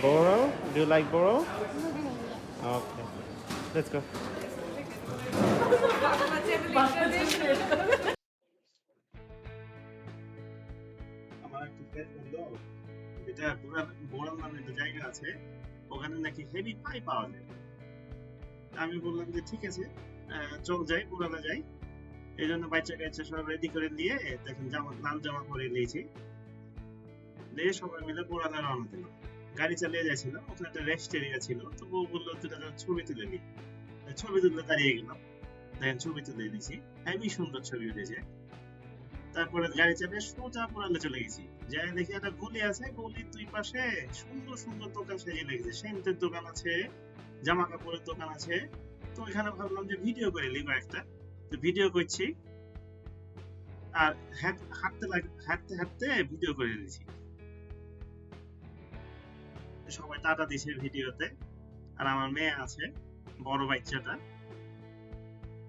Boro? Do you like Boro? Okay. Let's go. আমার একটা friend বললো যেটা বোরাল নামে একটা জায়গা আছে ওখানে নাকি হেভি পাই পাওয়া যায়। আমি বললাম যে ঠিক আছে চল যাই, বোরালে যাই। এই জন্য বাচ্চা কাচ্চা সব রেডি করে নিয়ে দেখেন লাল জামা পরে নিয়েছি, দিয়ে সবাই মিলে বোরালে রওনা দিলাম। গাড়ি চালিয়ে যাচ্ছিলাম, ওখানে একটা রেস্ট এরিয়া ছিল, তো বউ বললো তুই ছবি তুলে নি। ছবি তুলতে দাঁড়িয়ে গেলাম, দেখেন ছবি তুলে দিয়েছি, হেভি সুন্দর ছবি উঠেছে। তারপরে গাড়ি চাপিয়ে সোজা বোরালে চলে গেছি, যাই দেখি একটা গলি আছে, গলির দুই পাশে সুন্দর সুন্দর দোকান সাজিয়ে লেগেছে, সেন্টের দোকান আছে, জামা কাপড়ের দোকান আছে। তো এখানে ভাবলাম যে ভিডিও করে নিই কয়েকটা, তো ভিডিও করছি আর হাঁটতে হাঁটতে ভিডিও করে নিয়েছি। সবাই টাটা দিছে ভিডিওতে, আর আমার মেয়ে আছে বড় বাচ্চাটা,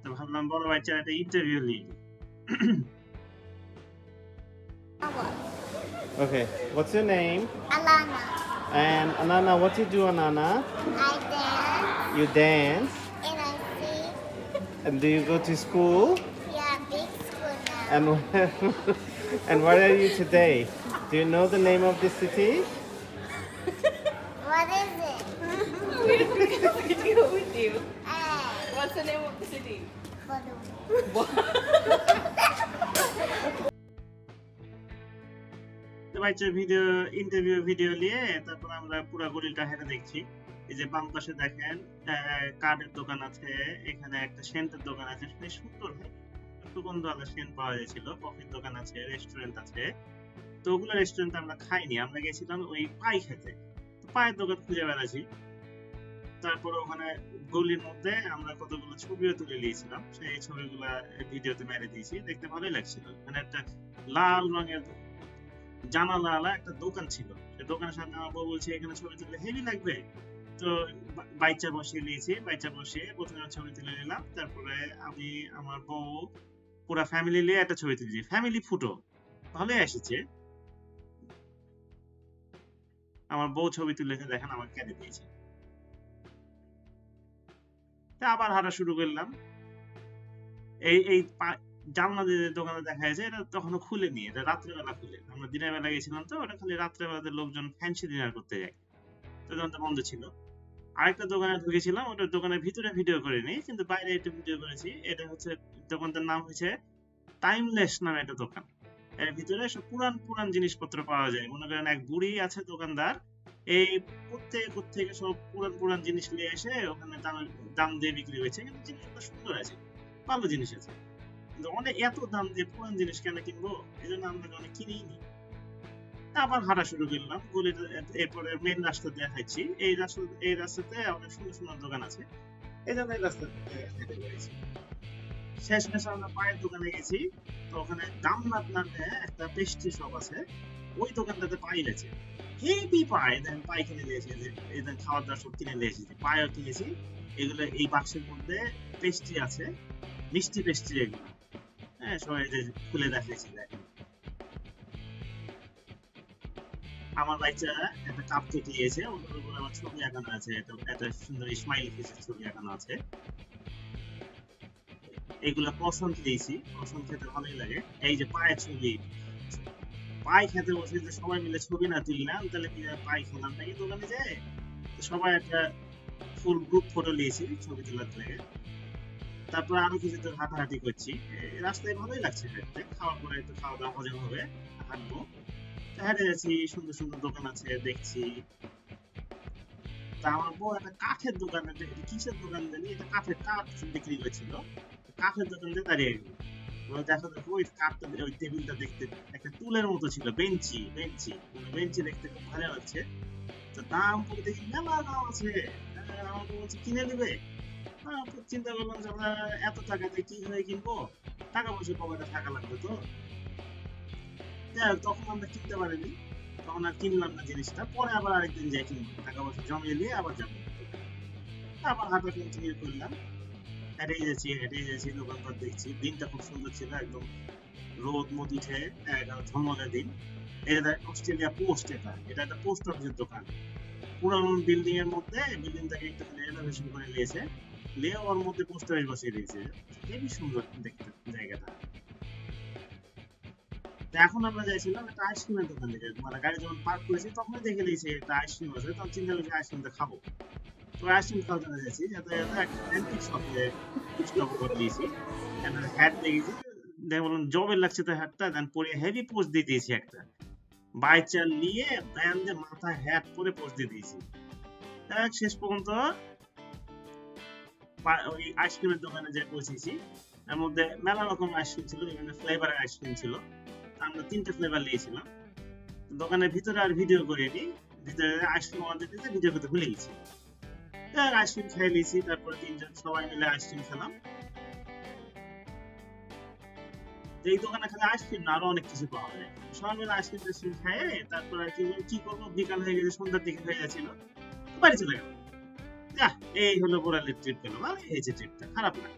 তো ভাবলাম বড় বাচ্চার একটা ইন্টারভিউ নিই। Okay, what's your name? Alana. And Anana, what you do, Anana? I dance You dance? and I sing. And do you go to school? Yeah, big school now. And and where are you today? Do you know the name of the city? What is it? We're doing a video with you. Ah, What's the name of the city? Bodo. বাচ্চার interview video নিয়ে তারপর আমরা পুরো গলিটা হেঁটে দেখছি। এই যে বাম পাশে দেখেন কাঠের দোকান আছে, এখানে একটা সেন্টের দোকান আছে, বেশ সুন্দর সুগন্ধ আলা সেন্ট পাওয়া যাচ্ছিল, কফির দোকান আছে, রেস্টুরেন্ট আছে। তো ওগুলো রেস্টুরেন্ট আমরা খাইনি, আমরা গেছিলাম ওই পাই খেতে। তো পায়ের দোকান খুঁজে বেড়াচ্ছি, তারপর ওখানে গলির মধ্যে আমরা কতগুলো ছবিও তুলে নিয়েছিলাম, সেই ছবিগুলা ভিডিওতে মেরে দিয়েছি, দেখতে ভালোই লাগছিল। ওখানে একটা লাল রঙের জানালা একটা দোকান ছিল, সেই দোকানের সামনে আমার বউ বলছে এখানে ছবি তুললে হেভি লাগবে। তো বাইচা বসিয়ে নিয়েছি, বাইচা বসিয়ে প্রথমে ছবি তুলে নিলাম, তারপরে আমি আমার বউ পুরা ফ্যামিলি নিয়ে একটা ছবি তুলেছি, ফ্যামিলি ফুটো ভালোই এসেছে। আমার বউ ছবি তুলেছে, দেখেন আমাকে কেটে দিয়েছে। আবার হাঁটা শুরু করলাম। এই এই জানলা দিয়ে দোকানে দেখা যাচ্ছে এটা তখনও খুলেনি, এটা রাত্রেবেলা খুলে, আমরা দিনের বেলা গেছিলাম, তো ওটা খালি রাত্রেবেলাতে লোকজন ফ্যান্সি ডিনার করতে যায়, তো দোকানটা বন্ধ ছিল। আরেকটা দোকানে ঢুকেছিলাম, ওটার দোকানের ভিতরে ভিডিও করিনি, কিন্তু বাইরে একটু ভিডিও করেছি। এটা হচ্ছে দোকানটার নাম হচ্ছে টাইমলেস নামে একটা দোকান। এর ভিতরে সব পুরান পুরান জিনিসপত্র পাওয়া যায়। মনে করেন এক বুড়ি আছে দোকানদার, এই কোত্থেকে সব পুরান পুরান জিনিস নিয়ে এসে ওখানে দাম দিয়ে বিক্রি হয়েছে, কিন্তু জিনিসগুলো সুন্দর আছে, ভালো জিনিস আছে। কিন্তু অনেক এত দাম দিয়ে পুরান জিনিস কেন কিনবো, এই জন্য আমরা অনেক কিনেই নি। আবার হাঁটা শুরু করলাম গলিটা, এরপরে মেন রাস্তা দিয়ে হাঁটছি। এই রাস্তাতে অনেক সুন্দর সুন্দর দোকান আছে, এই জন্য এই রাস্তা হেঁটে বেড়েছি। শেষমেশ আমরা পায়ের দোকানে গেছি, তো ওখানে দামনাথ নামে একটা পেস্ট্রি শপ আছে, ওই দোকানটাতে পাই গেছে হেভি পাই, দেন পাই কিনে নিয়ে এসেছি, এই দেন খাওয়ার দাওয়ার সব কিনে নিয়ে এসেছি, পাইও কিনেছি। এগুলো এই বাক্সের মধ্যে পেস্ট্রি আছে, মিষ্টি পেস্ট্রি এগুলো, হ্যাঁ সবাই খুলে দেখাইছি। দেখেন আমার বাচ্চা একটা কাপ কেটে নিয়েছে, ওটার উপর আমার ছবি আঁকানো আছে, একটা সুন্দর স্মাইলি ফেসের ছবি আঁকানো আছে। এগুলা পছন্দ দিয়েছি, পছন্দ খেতে ভালোই লাগে। এই যে পায়ের ছবি, পাই খেতে বসে যে সবাই মিলে ছবি না তুললাম, তাহলে কি পাই খেলাম নাকি দোকানে যায়। তো সবাই একটা ফুল গ্রুপ ফটো নিয়েছি ছবি তোলার থেকে। তারপর আরো কিছু তো হাঁটাহাঁটি করছি, রাস্তায় ভালোই লাগছে হাঁটতে, খাওয়ার পরে একটু খাওয়া দাওয়া হজম হবে, হাঁটবো। হেঁটে যাচ্ছি, সুন্দর সুন্দর দোকান আছে দেখছি। তা আমার বউ একটা কাঠের দোকান, কিসের দোকান জানি, এটা কাঠ বিক্রি করছিল, কাঠের দোকানে দাঁড়িয়ে গেল। দেখো দেখো ওই কাঠটা, ওই টেবিলটা দেখতে একটা টুলের মতো ছিল, বেঞ্চি দেখতে খুব ভালো লাগছে। তো দাম করে দেখি মেলা দাম আছে, আমাকে বলছে কিনে নেবে। চিন্তা করলাম যে আমরা এত টাকাতে কি হয়ে কিনবো, টাকা পয়সা পকেটে থাকা লাগবে তো। তখন আমরা কিনতে পারিনি, তখন আর কিনলাম না জিনিসটা, পরে আবার আরেকদিন যাই কিনবো, টাকা পয়সা জমিয়ে নিয়ে আবার যাবো। আবার হাঁটা কন্টিনিউ করলাম, হেঁটেই যাচ্ছি, দোকানপাট দেখছি। দিনটা খুব সুন্দর ছিল, একদম রোদ মদ উঠে ঝলমলে দিন। এটা অস্ট্রেলিয়া পোস্ট, এটা একটা পোস্ট অফিসের দোকান। পুরানো বিল্ডিং এর মধ্যে বিল্ডিংটাকে একটু রেনোভেশন করে নিয়েছে, নিয়ে ওর মধ্যে পোস্ট অফিস বসিয়ে দিয়েছে। খুবই সুন্দর দেখতে জায়গাটা। তো এখন আমরা যাইছিলাম একটা আইসক্রিমের দোকান থেকে, মানে গাড়ি যখন পার্ক করেছি তখন দেখে নিয়েছি একটা আইসক্রিম আছে, তখন চিন্তা করছি আইসক্রিমটা খাবো। তো আইসক্রিম খাওয়ার জন্য যাচ্ছি, যাতে একটা অ্যান্টিক শপে ডিসকভার করে দিয়েছি, একটা হ্যাট দেখেছি, দেখে বললাম জবের লাগছে তো হ্যাটটা, দেন পরে হেভি পোস্ট দিয়ে দিয়েছি একটা, বাইচার নিয়ে ব্যান্ডে মাথায় হ্যাট পরে পোস্ট দিয়ে দিয়েছি। শেষ পর্যন্ত ওই আইসক্রিমের দোকানে যে পৌঁছেছি, এর মধ্যে মেলা রকম আইসক্রিম ছিল, বিভিন্ন ফ্লেভারের আইসক্রিম ছিল। আমরা 3টে ফ্লেভার নিয়েছিলাম। দোকানের ভিতরে আর ভিডিও করিনি, ভিতরে আইসক্রিম অর্ডার দিতে ভিডিও করতে ভুলে গেছি। আইসক্রিম খেয়ে নিয়েছি, তারপরে 3জন সবাই মিলে আইসক্রিম খেলাম। এই দোকানে খালি আইসক্রিম না, আরো অনেক কিছু পাওয়া যায়। সবাই মিলে আইসক্রিম টাইসক্রিম খেয়ে তারপর আর কি করবো, বিকাল হয়ে গেছে, সন্ধ্যার দিকে হয়ে যাচ্ছিল, বাড়ি চলে গেল। এই হলো বোরালির ট্রিপ গেল, ভালো হয়েছে ট্রিপটা, খারাপ না।